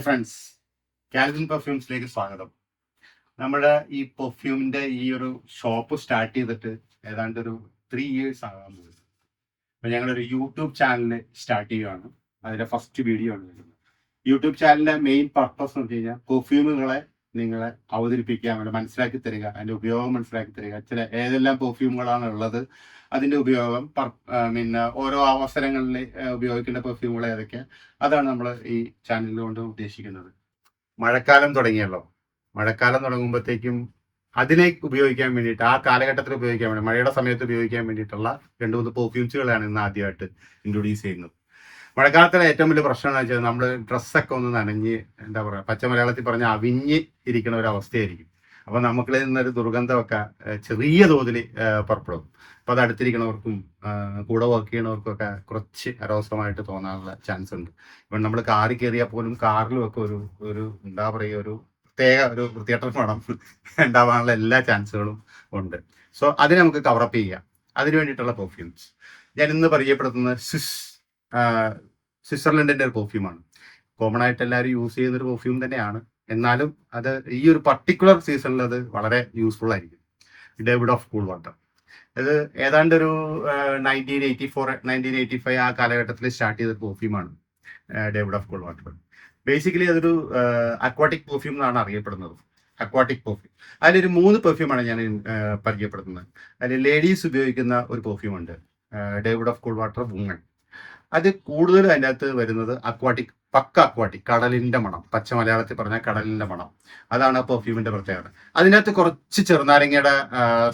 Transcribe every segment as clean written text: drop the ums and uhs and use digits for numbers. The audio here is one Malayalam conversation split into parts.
ഫ്രണ്ട്സ്, കാൽവിൻ പെർഫ്യൂംസിലേക്ക് സ്വാഗതം. നമ്മുടെ ഈ പെർഫ്യൂമിന്റെ ഈ ഒരു ഷോപ്പ് സ്റ്റാർട്ട് ചെയ്തിട്ട് ഏതാണ്ട് ഒരു 3 years ആകാൻ പോകുന്നത്. അപ്പൊ ഞങ്ങളൊരു യൂട്യൂബ് ചാനൽ സ്റ്റാർട്ട് ചെയ്യുകയാണ്. അതിന്റെ ഫസ്റ്റ് വീഡിയോ ആണ് വരുന്നത്. യൂട്യൂബ് ചാനലിന്റെ മെയിൻ പർപ്പസ് എന്ന് വെച്ച് കഴിഞ്ഞാൽ പെർഫ്യൂമുകളെ നിങ്ങളെ അവതരിപ്പിക്കുക, അവരെ മനസ്സിലാക്കി തരിക, അതിന്റെ ഉപയോഗം മനസ്സിലാക്കി തരിക, ഏതെല്ലാം പെർഫ്യൂമുകളാണ് ഉള്ളത്, അതിന്റെ ഉപയോഗം, പിന്നെ ഓരോ അവസരങ്ങളിൽ ഉപയോഗിക്കേണ്ട പെർഫ്യൂമുകൾ ഏതൊക്കെ, അതാണ് നമ്മൾ ഈ ചാനൽ കൊണ്ട് ഉദ്ദേശിക്കുന്നത്. മഴക്കാലം തുടങ്ങിയല്ലോ. മഴക്കാലം തുടങ്ങുമ്പോഴത്തേക്കും അതിനെ ഉപയോഗിക്കാൻ വേണ്ടിയിട്ട്, ആ കാലഘട്ടത്തിൽ ഉപയോഗിക്കാൻ വേണ്ടി, മഴയുടെ സമയത്ത് ഉപയോഗിക്കാൻ വേണ്ടിയിട്ടുള്ള 2-3 പെർഫ്യൂംസുകളാണ് ഇന്ന് ആദ്യമായിട്ട് ഇൻട്രൊഡ്യൂസ് ചെയ്യുന്നത്. മഴക്കാലത്തിലെ ഏറ്റവും വലിയ പ്രശ്നം എന്ന് വെച്ചാൽ നമ്മൾ ഡ്രസ്സൊക്കെ ഒന്ന് നനഞ്ഞ്, എന്താ പറയുക, പച്ച മലയാളത്തിൽ പറഞ്ഞാൽ അവിഞ്ഞ് ഇരിക്കുന്ന ഒരു അവസ്ഥയായിരിക്കും. അപ്പോൾ നമുക്കിൽ നിന്നൊരു ദുർഗന്ധമൊക്കെ ചെറിയ തോതിൽ പുറപ്പെടും. അപ്പോൾ അത് അടുത്തിരിക്കണവർക്കും കൂടെ വർക്ക് ചെയ്യണവർക്കും ഒക്കെ കുറച്ച് അരോസമായിട്ട് തോന്നാനുള്ള ചാൻസ് ഉണ്ട്. ഇപ്പം നമ്മൾ കാറിൽ കയറിയാൽ പോലും കാറിലും ഒക്കെ ഒരു എന്താ പറയുക, ഒരു പ്രത്യേക ഒരു വൃത്തികെട്ട മണം ഉണ്ടാവാനുള്ള എല്ലാ ചാൻസുകളും ഉണ്ട്. സോ അതിനെ നമുക്ക് കവറപ്പ് ചെയ്യാം. അതിന് വേണ്ടിയിട്ടുള്ള പെർഫ്യൂംസ് ഞാൻ ഇന്ന് പരിചയപ്പെടുത്തുന്നത് സ്വിറ്റ്സർലൻഡിന്റെ ഒരു പെർഫ്യൂമാണ്. കോമൺ ആയിട്ട് എല്ലാവരും യൂസ് ചെയ്യുന്ന ഒരു പെർഫ്യൂം തന്നെയാണ്. എന്നാലും അത് ഈ ഒരു പർട്ടിക്കുലർ സീസണിൽ അത് വളരെ യൂസ്ഫുൾ ആയിരിക്കും. Davidoff Cool Water. ഇത് ഏതാണ്ട് ഒരു 1985 ആ കാലഘട്ടത്തിൽ സ്റ്റാർട്ട് ചെയ്ത പെർഫ്യൂമാണ് Davidoff Cool Water. Basically അതൊരു അക്വാട്ടിക് പെർഫ്യൂം എന്നാണ് അറിയപ്പെടുന്നത്. Aquatic perfume. അതിലൊരു 3 പെർഫ്യൂമാണ് ഞാൻ പരിചയപ്പെടുത്തുന്നത്. അതിൽ ലേഡീസ് ഉപയോഗിക്കുന്ന ഒരു പെർഫ്യൂം ഉണ്ട്, David of Cool water woman. അത് കൂടുതലും അതിൻ്റെ അകത്ത് വരുന്നത് അക്വാട്ടിക്, പക്ക അക്വാട്ടിക്, കടലിന്റെ മണം, പച്ച മലയാളത്തിൽ പറഞ്ഞാൽ കടലിന്റെ മണം. അതാണ് പെർഫ്യൂമിന്റെ പ്രത്യേകത. അതിനകത്ത് കുറച്ച് ചെറുനാരങ്ങയുടെ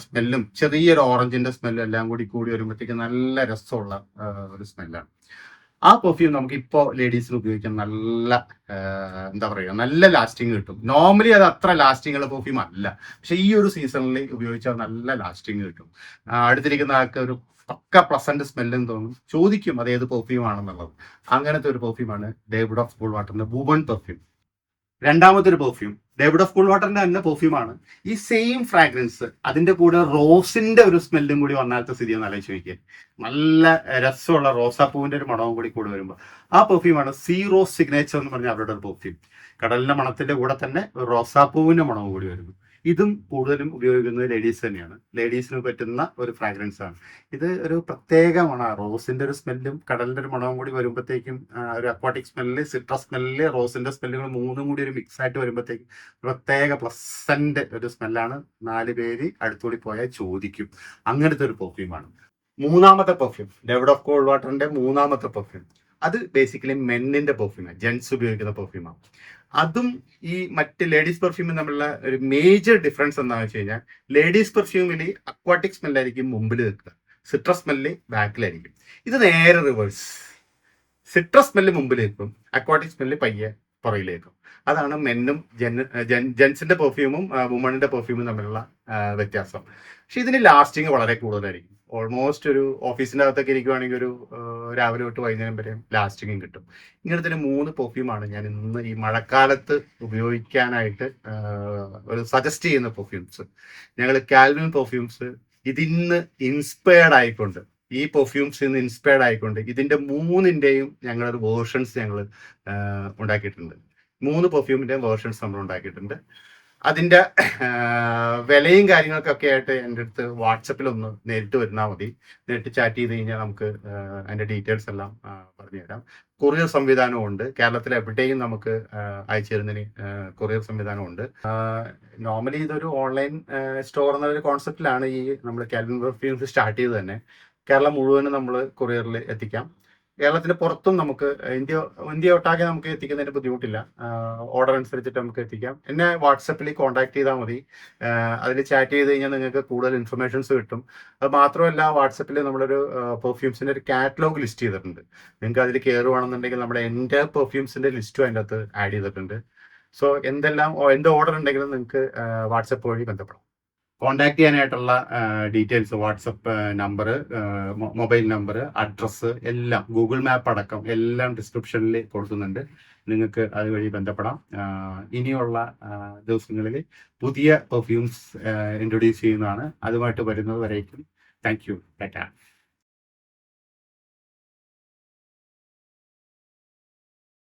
സ്മെല്ലും ചെറിയൊരു ഓറഞ്ചിന്റെ സ്മെല്ലും എല്ലാം കൂടി വരുമ്പോഴത്തേക്ക് നല്ല രസമുള്ള ഒരു സ്മെല്ലാണ്. ആ പെർഫ്യൂം നമുക്ക് ഇപ്പോൾ ലേഡീസിന് ഉപയോഗിക്കാൻ നല്ല എന്താ പറയുക, നല്ല ലാസ്റ്റിങ് കിട്ടും. നോർമലി അത് അത്ര ലാസ്റ്റിംഗ് ഉള്ള പെർഫ്യൂം അല്ല, പക്ഷെ ഈ ഒരു സീസണിൽ ഉപയോഗിച്ചാൽ നല്ല ലാസ്റ്റിങ് കിട്ടും. അടുത്തിരിക്കുന്ന ആൾക്ക് ഒരു പക്ക പ്ലസന്റ് സ്മെല്ലെന്ന് തോന്നും, ചോദിക്കും അത് ഏത് പെർഫ്യൂം ആണെന്നുള്ളത്. അങ്ങനത്തെ ഒരു പെർഫ്യൂമാണ് ഡേവിഡ് ഓഫ് കൂൾ വാട്ടറിന്റെ വുമൺ പെർഫ്യൂം. രണ്ടാമത്തെ ഒരു പെർഫ്യൂം ഡേവിഡ് ഓഫ് കൂൾ വാട്ടറിന്റെ തന്നെ പെർഫ്യൂമാണ്. ഈ സെയിം ഫ്രാഗ്രൻസ് അതിന്റെ കൂടെ റോസിന്റെ ഒരു സ്മെല്ലും കൂടി വന്നാലത്തെ സ്ഥിതി ഒന്ന് ആലോചിച്ച് നോക്കിയാൽ, നല്ല രസമുള്ള റോസാപ്പൂവിന്റെ ഒരു മണവും കൂടി വരുമ്പോൾ ആ പെർഫ്യൂമാണ് സീ റോസ് സിഗ്നേച്ചർ എന്ന് പറഞ്ഞ അവരുടെ ഒരു പെർഫ്യൂം. കടലിന്റെ മണത്തിന്റെ കൂടെ തന്നെ റോസാപ്പൂവിന്റെ മണവും കൂടി വരുന്നു. ഇതും കൂടുതലും ഉപയോഗിക്കുന്നത് ലേഡീസ് തന്നെയാണ്. ലേഡീസിന് പറ്റുന്ന ഒരു ഫ്രാഗ്രൻസ് ആണ് ഇത്. ഒരു പ്രത്യേക മണമാണ്, റോസിന്റെ ഒരു സ്മെല്ലും കടലിന്റെ ഒരു മണവും കൂടി വരുമ്പോഴത്തേക്കും, ഒരു അക്വാട്ടിക് സ്മെല്ല്, സിട്രസ് സ്മെല്ല്, റോസിന്റെ സ്മെല്ലുകൾ മൂന്നും കൂടി ഒരു മിക്സ് ആയിട്ട് വരുമ്പോഴത്തേക്കും പ്രത്യേക പ്ലസന്റ് ഒരു സ്മെല്ലാണ്. 4 പേര് അടുത്തുകൂടി പോയാൽ ചോദിക്കും. അങ്ങനത്തെ ഒരു പെർഫ്യൂമാണ്. മൂന്നാമത്തെ പെർഫ്യൂം ഡേവിഡ് ഓഫ് കൂൾ വാട്ടറിന്റെ മൂന്നാമത്തെ പെർഫ്യൂം, അത് ബേസിക്കലി മെന്നിന്റെ പെർഫ്യൂമാണ്, ജെൻസ് ഉപയോഗിക്കുന്ന പെർഫ്യൂമാണ്. അതും ഈ മറ്റ് ലേഡീസ് പെർഫ്യൂമിൽ തമ്മിലുള്ള ഒരു മേജർ ഡിഫറൻസ് എന്താണെന്ന് വെച്ച് കഴിഞ്ഞാൽ, ലേഡീസ് പെർഫ്യൂമിൽ അക്വാട്ടിക് സ്മെല്ലായിരിക്കും മുമ്പിൽ നിൽക്കുക, സിട്രസ് സ്മെല്ല് ബാക്കിലായിരിക്കും. ഇത് നേരെ റിവേഴ്സ്. സിട്രസ് സ്മെല്ല് മുമ്പിൽ നിൽക്കും, അക്വാട്ടിക് സ്മെല്ല് പയ്യെ പുറകിലേക്കും. അതാണ് മെന്നും ജെൻസിന്റെ പെർഫ്യൂമും വുമണിന്റെ പെർഫ്യൂമും തമ്മിലുള്ള വ്യത്യാസം. പക്ഷെ ഇതിന് ലാസ്റ്റിങ് വളരെ കൂടുതലായിരിക്കും. ഓൾമോസ്റ്റ് ഒരു ഓഫീസിൻ്റെ അകത്തൊക്കെ ഇരിക്കുവാണെങ്കിൽ ഒരു രാവിലെ തൊട്ട് വൈകുന്നേരം വരെ ലാസ്റ്റിങ്ങും കിട്ടും. ഇങ്ങനത്തെ 3 പെർഫ്യൂമാണ് ഞാൻ ഇന്ന് ഈ മഴക്കാലത്ത് ഉപയോഗിക്കാനായിട്ട് ഒരു സജസ്റ്റ് ചെയ്യുന്ന പെർഫ്യൂംസ്. ഞങ്ങൾ കാൽവിൻ പെർഫ്യൂംസ് ഇതിന്ന് ഇൻസ്പയർഡ് ആയിക്കൊണ്ട്, ഈ പെർഫ്യൂംസിൽ നിന്ന് ഇൻസ്പയർഡ് ആയിക്കൊണ്ട് ഇതിന്റെ 3ന്റെയും ഞങ്ങളൊരു വേർഷൻസ് ഞങ്ങൾ ഉണ്ടാക്കിയിട്ടുണ്ട്. 3 പെർഫ്യൂമിന്റെയും വേർഷൻസ് നമ്മൾ ഉണ്ടാക്കിയിട്ടുണ്ട്. അതിന്റെ വിലയും കാര്യങ്ങൾക്കൊക്കെ ആയിട്ട് എൻ്റെ അടുത്ത് വാട്സപ്പിൽ ഒന്ന് നേരിട്ട് വരുന്നാൽ മതി. നേരിട്ട് ചാറ്റ് ചെയ്ത് കഴിഞ്ഞാൽ നമുക്ക് അതിന്റെ ഡീറ്റെയിൽസ് എല്ലാം പറഞ്ഞുതരാം. കൊറിയർ സംവിധാനവും ഉണ്ട്. കേരളത്തിൽ എവിടെയും നമുക്ക് അയച്ചു തരുന്നതിന് കൊറിയർ സംവിധാനമുണ്ട്. നോർമലി ഇതൊരു ഓൺലൈൻ സ്റ്റോർ എന്നൊരു കോൺസെപ്റ്റിലാണ് ഈ നമ്മൾ കാൽവിൻ പെർഫ്യൂംസ് സ്റ്റാർട്ട് ചെയ്ത് തന്നെ. കേരളം മുഴുവനും നമ്മൾ കൊറിയറിൽ എത്തിക്കാം. കേരളത്തിന് പുറത്തും നമുക്ക് ഇന്ത്യ ഒട്ടാകെ നമുക്ക് എത്തിക്കുന്നതിന് ബുദ്ധിമുട്ടില്ല. ഓർഡർ അനുസരിച്ചിട്ട് നമുക്ക് എത്തിക്കാം. എന്നെ വാട്സപ്പിൽ കോൺടാക്ട് ചെയ്താൽ മതി. അതിൽ ചാറ്റ് ചെയ്ത് കഴിഞ്ഞാൽ നിങ്ങൾക്ക് കൂടുതൽ ഇൻഫർമേഷൻസ് കിട്ടും. അത് മാത്രമല്ല, വാട്സപ്പിൽ നമ്മളൊരു പെർഫ്യൂംസിന്റെ ഒരു കാറ്റലോഗ് ലിസ്റ്റ് ചെയ്തിട്ടുണ്ട്. നിങ്ങൾക്ക് അതിൽ കയറുവാണെന്നുണ്ടെങ്കിൽ നമ്മുടെ എൻ്റെ പെർഫ്യൂംസിന്റെ ലിസ്റ്റും അതിൻ്റെ അകത്ത് ആഡ് ചെയ്തിട്ടുണ്ട്. സോ എന്ത് ഓർഡർ ഉണ്ടെങ്കിലും നിങ്ങൾക്ക് വാട്സപ്പ് വഴി ബന്ധപ്പെടാം. കോണ്ടാക്ട് ചെയ്യാനായിട്ടുള്ള details, WhatsApp number, mobile number, address എല്ലാം, ഗൂഗിൾ മാപ്പ് അടക്കം എല്ലാം ഡിസ്ക്രിപ്ഷനിൽ കൊടുക്കുന്നുണ്ട്. നിങ്ങൾക്ക് അതുവഴി ബന്ധപ്പെടാം. ഇനിയുള്ള ദിവസങ്ങളിൽ പുതിയ പെർഫ്യൂംസ് ഇൻട്രൊഡ്യൂസ് ചെയ്യുന്നതാണ്. അതുമായിട്ട് വരുന്നത് വരേക്കും താങ്ക് യു. ടാറ്റ.